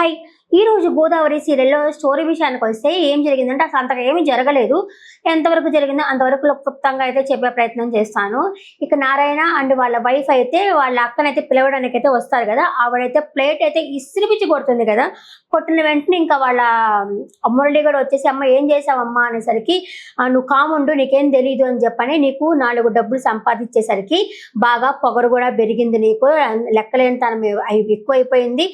Hi! ఈరోజు 'గోదావరి' సీరియల్‌లో story విషయానికొస్తే ఏం జరిగిందంటే అసలు అంతగా ఏమీ జరగలేదు. ఎంతవరకు జరిగిందో అంతవరకు క్లుప్తంగా అయితే చెప్పే ప్రయత్నం చేస్తాను. ఇక నారాయణ అండ్ వాళ్ళ వైఫ్ అయితే వాళ్ళ అక్కనైతే పిలవడానికైతే వస్తారు గదా! ఆవిడైతే ప్లేట్ అయితే ఇసిరిపిచ్చి కొడుతుంది గదా! కొట్టిన వెంటనే ఇంకా వాళ్ళ మురళి గూడా వచ్చేసి "అమ్మ ఏం చేశావమ్మా?" అనేసరికి "నువ్వు కాముండు నీకేం తెలీదు" అని చెప్పని "నీకు 4 డబ్బులు సంపాదించేసరికి బాగా పొగరు గూడా పెరిగింది నీకు. లెక్కలేనితనం ఎక్కువైపోయింది.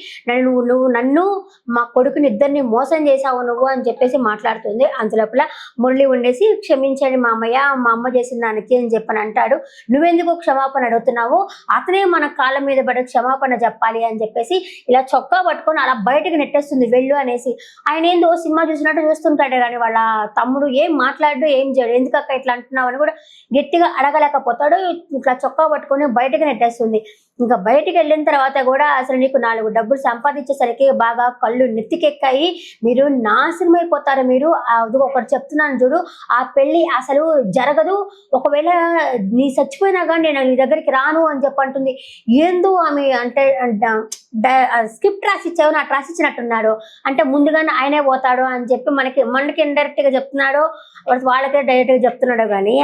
నన్ను మా కొడుకుని ఇద్దరిని మోసం చేశావు నువ్వు" అని చెప్పేసి మాట్లాడుతుంది. అంతలోపల మురళి ఉండేసి "క్షమించండి మామయ్య, మా అమ్మ చేసిన దానికి" అని చెప్పని అంటాడు. "నువ్వెందుకు క్షమాపణ అడుగుతున్నావు? అతనే మన కాళ్ళ మీద పడి క్షమాపణ చెప్పాలి" అని చెప్పేసి ఇలా చొక్కా పట్టుకొని అలా బయటకు నెట్టేస్తుంది వెళ్ళు అనేసి. ఆయన ఏందో సినిమా చూసినట్టు చూస్తుంటాడు కానీ వాళ్ళ తమ్ముడు ఏం మాట్లాడు ఏం చేయడు. "ఎందుకక్క ఇట్లా అంటున్నావు" అని కూడా గట్టిగా అడగలేకపోతాడు. ఇట్లా చొక్కా పట్టుకొని బయటకు నెట్టేస్తుంది. ఇంకా బయటికి వెళ్ళిన తర్వాత కూడా "అసలు నీకు 4 డబ్బులు సంపాదించేసరికి బాగా కళ్ళు నెత్తికెక్కాయి. మీరు నాశనం అయిపోతారు మీరు. అది ఒకటి చెప్తున్నాను చూడు, ఆ పెళ్లి అసలు జరగదు. ఒకవేళ నీ చచ్చిపోయినా కానీ నేను నీ దగ్గరికి రాను" అని చెప్పంటుంది. ఏందో ఆమె అంటే స్క్రిప్ట్ రాసిచ్చావు, నాకు రాసిచ్చినట్టున్నాడు. అంటే ముందుగానే ఆయనే పోతాడు అని చెప్పి మనకి ఇండైరెక్ట్ గా చెప్తున్నాడు, వాళ్ళకే డైరెక్ట్ గా చెప్తున్నాడు. కానీ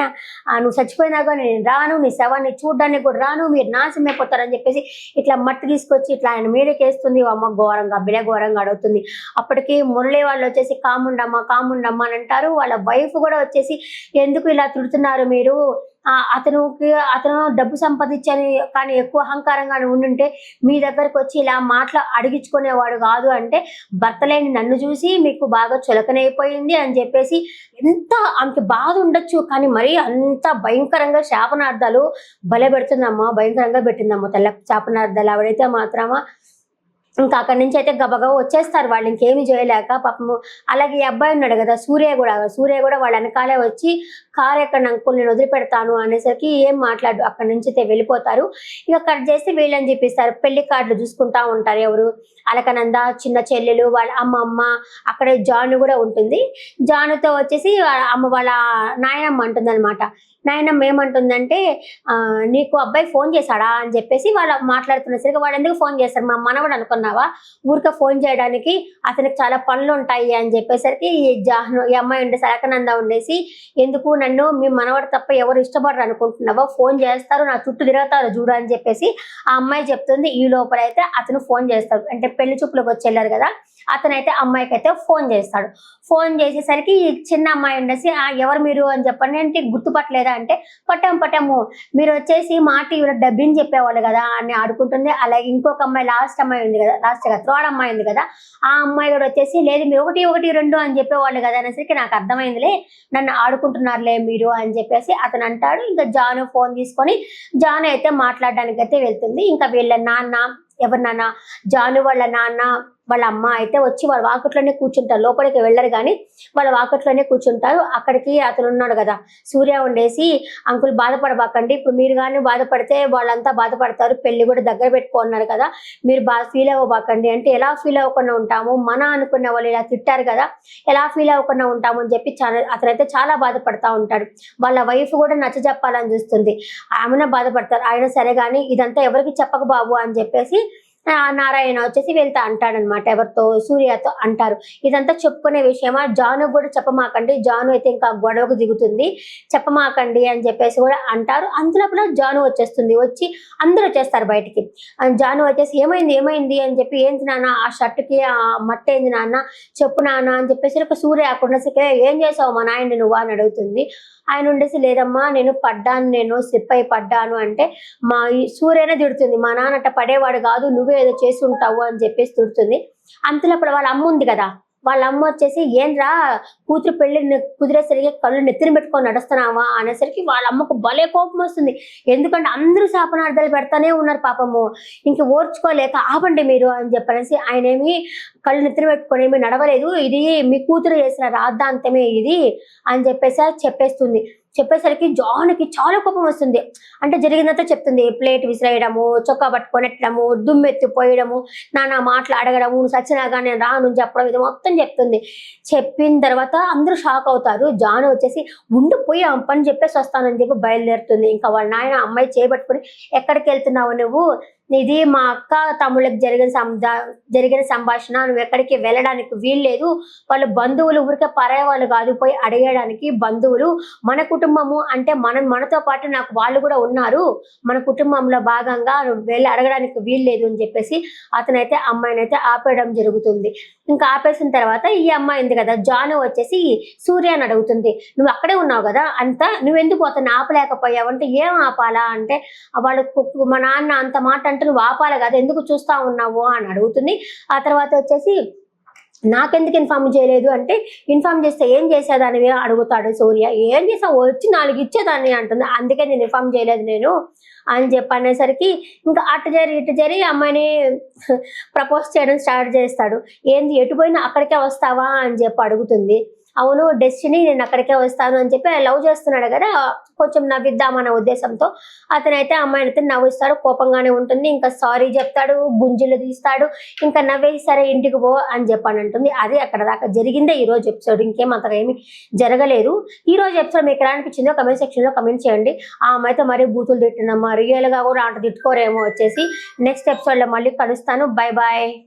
"నువ్వు చచ్చిపోయినా కానీ నేను రాను, నీ శవాన్ని చూడడానికి కూడా రాను, మీరు నాశనం అయిపోతారు" అని చెప్పేసి ఇట్లా మట్టి తీసుకొచ్చి ఇట్లా ఆయన మీదకి వేస్తుంది. అమ్మ ఘోరంగా బిలే ఘోరంగా అడుగుతుంది. అప్పటికి మురళి వాళ్ళు వచ్చేసి "కాముండమ్మా కాముండమ్మా" అని అంటారు. వాళ్ళ వైఫ్ కూడా వచ్చేసి "ఎందుకు ఇలా తిడుతున్నారు మీరు? అతను డబ్బు సంపాదించని కానీ ఎక్కువ అహంకారంగా ఉండుంటే మీ దగ్గరకు వచ్చి ఇలా అడిగించుకునేవాడు కాదు" అంటే భర్త లేని నన్ను చూసి మీకు బాగా చులకనైపోయింది అని చెప్పేసి ఎంత ఆమెకి బాధ ఉండొచ్చు. కానీ మరి అంత భయంకరంగా శాపనార్థాలు భలే పెడుతుందమ్మా, భయంకరంగా పెట్టిందమ్మా తెల్ల శాపనార్థాలు ఆవిడైతే మాత్రమా. ఇంకా అక్కడి నుంచి అయితే గబగబా వచ్చేస్తారు వాళ్ళు ఇంకేమి చేయలేక పాపము. అలాగే ఈ అబ్బాయి ఉన్నాడు కదా సూర్య కూడా వాళ్ళ వెనకాలే వచ్చి "కారు ఎక్కడ అంకుల్, నేను వదిలిపెడతాను" అనేసరికి ఏం మాట్లాడు అక్కడి నుంచి అయితే వెళ్ళిపోతారు. ఇక కట్ చేసి వీళ్ళని చూపిస్తారు. పెళ్లి కార్డులు చూసుకుంటా ఉంటారు. ఎవరు? అలకనంద, చిన్న చెల్లెలు, వాళ్ళ అమ్మమ్మ, అక్కడే జాను కూడా ఉంటుంది. జానుతో వచ్చేసి వాళ్ళ నాయనమ్మ అంటుంది అనమాట. నాయనమ్మ ఏమంటుందంటే "నీకు అబ్బాయి ఫోన్ చేశాడా" అని చెప్పేసి వాళ్ళు మాట్లాడుతున్నసరికి "వాడు ఎందుకు ఫోన్ చేస్తారు, మా మనవడు అనుకున్నావా ఊరికే ఫోన్ చేయడానికి, అతనికి చాలా పనులు ఉంటాయి" అని చెప్పేసరికి ఈ అమ్మాయి ఉండేసి అలకనంద ఉండేసి "ఎందుకు నన్ను మీ మనవడు తప్ప ఎవరు ఇష్టపడరు అనుకుంటున్నావా? ఫోన్ చేస్తారు, నా చుట్టూ తిరుగుతారు చూడు" అని చెప్పేసి ఆ అమ్మాయి చెప్తుంది. ఈ లోపలైతే అతను ఫోన్ చేస్తాడు. అంటే పెళ్లి చూపులకు వచ్చి వెళ్ళారు కదా, అతనైతే అమ్మాయికి అయితే ఫోన్ చేస్తాడు. ఫోన్ చేసేసరికి ఈ చిన్న అమ్మాయి ఉండేసి "ఎవరు మీరు" అని చెప్పండి. అంటే "గుర్తుపట్టలేదా" అంటే పట్టాము, మీరు వచ్చేసి మా టీవీలో డబ్బింగ్ చెప్పేవాళ్ళు కదా" అని ఆడుకుంటుంది. అలాగే ఇంకొక అమ్మాయి లాస్ట్ థర్డ్ అమ్మాయి ఉంది కదా, ఆ అమ్మాయి కూడా వచ్చేసి "లేదు మీరు 1, 1, 2 అని చెప్పేవాళ్ళు కదా" అనేసరికి "నాకు అర్థమైందిలే, నన్ను ఆడుకుంటున్నారులే మీరు" అని చెప్పేసి అతను అంటాడు. ఇంకా జాను ఫోన్ తీసుకొని జాను అయితే మాట్లాడడానికి అయితే వెళ్తుంది. ఇంకా వీళ్ళ నాన్న, ఎవరి నాన్న, జాను వాళ్ళ నాన్న వాళ్ళ అమ్మ అయితే వచ్చి వాళ్ళ వాకట్లోనే కూర్చుంటారు. లోపలికి వెళ్ళరు కానీ వాళ్ళ వాకట్లోనే కూర్చుంటారు. అక్కడికి అతను ఉన్నాడు కదా సూర్య ఉండేసి "అంకుల్ బాధపడబాకండి, ఇప్పుడు మీరు కానీ బాధపడితే వాళ్ళంతా బాధపడతారు, పెళ్లి కూడా దగ్గర పెట్టుకున్నారు కదా, మీరు బాగా ఫీల్ అవ్వబాకండి" అంటే "ఎలా ఫీల్ అవ్వకుండా ఉంటాము, మన అనుకున్న వాళ్ళు ఇలా తిట్టారు కదా, ఎలా ఫీల్ అవ్వకుండా ఉంటాము" అని చెప్పి అతనైతే చాలా బాధపడతా ఉంటాడు. వాళ్ళ వైఫ్ కూడా నచ్చజెప్పాలని చూస్తుంది, ఆమెనే బాధపడతారు. ఆయన "సరే కానీ ఇదంతా ఎవరికి చెప్పకు బాబు" అని చెప్పేసి నారాయణ వచ్చేసి వెళ్తా అంటాడనమాట. ఎవరితో? సూర్యతో అంటారు. ఇదంతా చెప్పుకునే విషయమా, జాను కూడా చెప్పమాకండి, జాను అయితే ఇంకా గొడవకు దిగుతుంది, చెప్పమాకండి అని చెప్పేసి కూడా అంటారు. అంతలోపల జాను వచ్చేస్తుంది. వచ్చి అందరూ వచ్చేస్తారు బయటికి. జాను వచ్చేసి ఏమైంది అని చెప్పి "ఏంటి నాన్న ఆ షర్ట్కి మట్టేంది నాన్న, చెప్పు నాన్న" అని చెప్పేసి ఒక సూర్య అక్కడ "ఏం చేసావు మా నాయన్ని నువ్వు" అని అడుగుతుంది. ఆయన ఉండేసి "లేదమ్మా నేను స్లిప్ అయి పడ్డాను" అంటే ఈ సూర్యనే తిడుతుంది. "మా నాన్న అట్ట పడేవాడు కాదు, నువ్వే ఏదో చేసి ఉంటావు" అని చెప్పేసి తిడుతుంది. అంతలోపల వాళ్ళ అమ్మ ఉంది కదా, వాళ్ళ అమ్మ వచ్చేసి "ఏంద్రా కూతురు పెళ్లి కుదిరేసరికి కళ్ళు నెత్తిన పెట్టుకొని నడుస్తున్నావా" అనేసరికి వాళ్ళ అమ్మకు భలే కోపం వస్తుంది. ఎందుకంటే అందరూ శాపనార్థాలు పెడతానే ఉన్నారు పాపము. ఇంక ఓర్చుకోలేక "ఆపండి మీరు" అని చెప్పనేసి ఆయన ఏమి కళ్ళు నెత్తిన పెట్టుకొని ఏమి నడవలేదు, "ఇది మీ కూతురు చేసిన రాద్ధాంతమే ఇది" అని చెప్పేస్తుంది. చెప్పేసరికి జాన్కి చాలా కోపం వస్తుంది. అంటే జరిగిందంతా చెప్తుంది. ప్లేట్ విసిరేయడము, చొక్కా పట్టుకొని ఎట్టడము, దుమ్మెత్తిపోయడము, నానా మాటలు అడగడము, "సచ్చినాగా నేను రాను" చెప్పడం, ఇది మొత్తం చెప్తుంది. చెప్పిన తర్వాత అందరూ షాక్ అవుతారు. జాను వచ్చేసి "ఉండిపోయి ఆ పని చెప్పేసి వస్తానని" చెప్పి బయలుదేరుతుంది. ఇంకా వాళ్ళ నాయన అమ్మాయి చేపట్టుకుని "ఎక్కడికి వెళ్తున్నావు నువ్వు, ఇది మా అక్క తమ్ముళ్ళకి జరిగిన సంభాషణ, నువ్వు ఎక్కడికి వెళ్ళడానికి వీల్లేదు, వాళ్ళు బంధువులు, ఊరికే పరాయి వాళ్ళు కాదు, పోయి అడిగేయడానికి బంధువులు, మన కుటుంబము అంటే మనతో పాటు నాకు వాళ్ళు కూడా ఉన్నారు, మన కుటుంబంలో భాగంగా నువ్వు వెళ్ళి అడగడానికి వీల్లేదు అని చెప్పేసి అతనైతే అమ్మాయినైతే ఆపేయడం జరుగుతుంది. ఇంకా ఆపేసిన తర్వాత ఈ అమ్మాయి ఉంది కదా జాను వచ్చేసి సూర్యని అడుగుతుంది, నువ్వు అక్కడే ఉన్నావు కదా అంతా, నువ్వెందుకు అతను ఆపలేకపోయావు అంటే, ఏం ఆపాలా అంటే, వాళ్ళు మా నాన్న అంత మాట అంటే నువ్వు ఆపాలి కదా, ఎందుకు చూస్తా ఉన్నావు అని అడుగుతుంది. ఆ తర్వాత వచ్చేసి నాకెందుకు ఇన్ఫార్మ్ చేయలేదు అంటే, ఇన్ఫార్మ్ చేస్తే ఏం చేసేదానివి అడుగుతాడు సూర్య. ఏం చేసావు, వచ్చి 4 ఇచ్చేదాన్ని అంటుంది. అందుకే నేను ఇన్ఫార్మ్ చేయలేదు నేను అని చెప్పనేసరికి ఇంకా అటు జరి అమ్మాయిని ప్రపోజ్ చేయడం స్టార్ట్ చేస్తాడు. ఏంది ఎటు పోయినా అక్కడికే వస్తావా అని చెప్పి అడుగుతుంది. అవును డెస్టినీ, నేను అక్కడికే వస్తాను అని చెప్పి లవ్ చేస్తున్నాడు కదా, కొంచెం నవ్విద్దామన్న ఉద్దేశంతో అతనైతే అమ్మాయిని అయితే నవ్విస్తాడు. కోపంగానే ఉంటుంది. ఇంకా సారీ చెప్తాడు, గుంజులు తీస్తాడు, ఇంకా నవ్వేసి సరే ఇంటికి పో అని చెప్పని అంటుంది. అదే అక్కడ దాకా జరిగిందే ఈ రోజు ఎపిసోడ్, ఇంకేం అంతగా ఏమి జరగలేదు. ఈ రోజు ఎపిసోడ్ మీకు ఎలా అనిపించిందో కమెంట్ సెక్షన్ లో కమెంట్ చేయండి. ఆ అమ్మాయితో మరీ బూతులు తిట్టినమ్మా, రియల్ గా కూడా అంట తిట్టుకోరేమో వచ్చేసి. నెక్స్ట్ ఎపిసోడ్ లో మళ్ళీ కలుస్తాను. Bye bye.